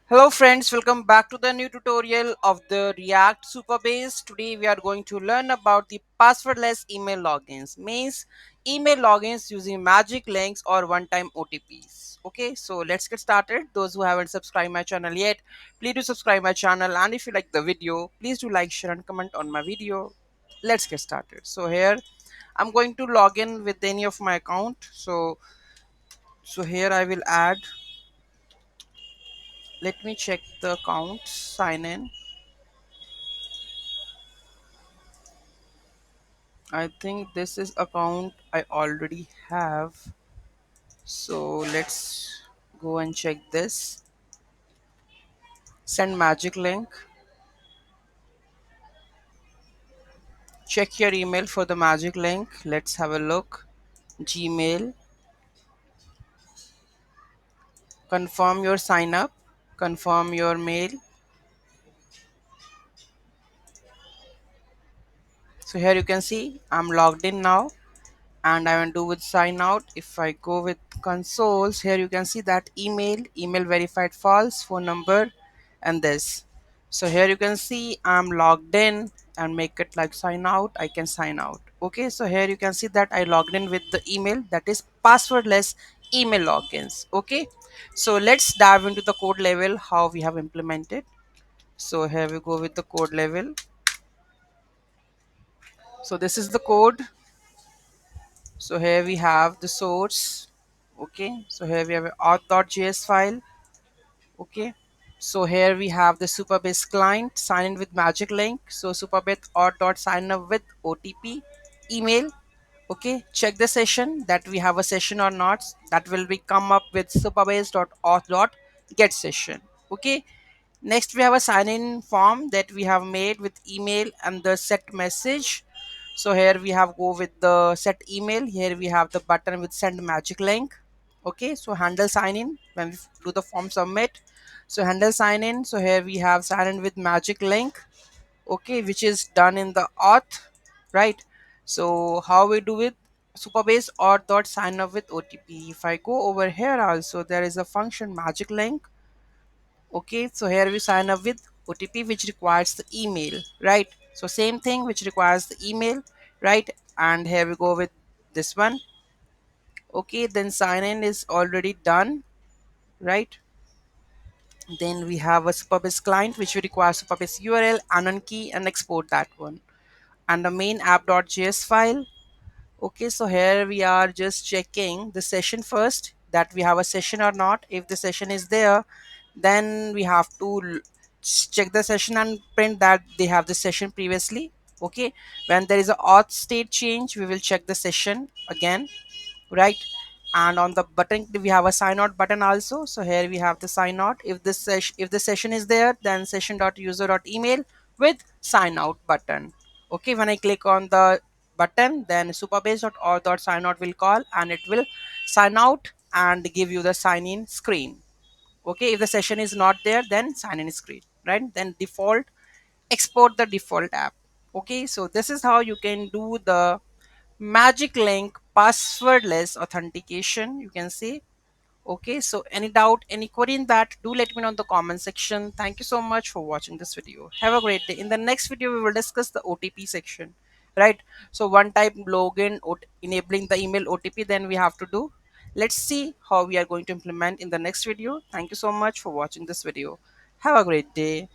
Hello friends, welcome back to the new tutorial of the React Supabase. Today we are going to learn about the passwordless email logins. Means email logins using magic links or one-time OTPs. Okay, so let's get started. Those who haven't subscribed my channel yet, please do subscribe my channel, and if you like the video, please do like, share and comment on my video. Let's get started. So here I'm going to log in with any of my account. So here I will add. Let me check the account, sign in. I think this is account I already have. So let's go and check this. Send magic link. Check your email for the magic link. Let's have a look. Gmail. Confirm your sign up. Confirm your mail. So here you can see I'm logged in now. And I want to do with sign out. If I go with consoles, here you can see that email verified false, phone number, and this. So here you can see I'm logged in and make it like sign out. I can sign out. Okay, so here you can see that I logged in with the email, that is passwordless email logins. Okay, so let's dive into the code level how we have implemented. So here we go with the code level. So this is the code. So here we have the source. Okay, so here we have a auth.js file. Okay, so here we have the Supabase client, sign in with magic link. So Supabase auth.sign up with OTP email. Okay, check the session that we have a session or not. That will be come up with supabase.auth.get session. Okay, next we have a sign in form that we have made with email and the set message. So here we have go with the set email. Here we have the button with send magic link. Okay, so handle sign in when we do the form submit. So handle sign in. So here we have sign in with magic link. Okay, which is done in the auth, right? So how we do it? Supabase auth dot sign up with OTP. If I go over here also, there is a function magic link. Okay, so here we sign up with OTP which requires the email, right? So same thing which requires the email, right? And here we go with this one. Okay, then sign in is already done, right? Then we have a Supabase client which will require Supabase URL, anon key, and export that one. And the main app.js file. Okay, so here we are just checking the session first, that we have a session or not. If the session is there, then we have to check the session and print that they have the session previously. Okay, when there is a auth state change, we will check the session again, right? And on the button we have a sign out button also. So here we have the sign out. If this session, if the session is there, then session.user.email with sign out button. Okay, when I click on the button, then supabase.or.sign out will call and it will sign out and give you the sign in screen. Okay, if the session is not there, then sign in screen, right? Then default, export the default app. Okay, so this is how you can do the magic link passwordless authentication, you can say. Okay, so any doubt, any query in that, do let me know in the comment section. Thank you so much for watching this video. Have a great day. In the next video we will discuss the OTP section, right? So one type login enabling the email OTP, then we have to do. Let's see how we are going to implement in the next video. Thank you so much for watching this video. Have a great day.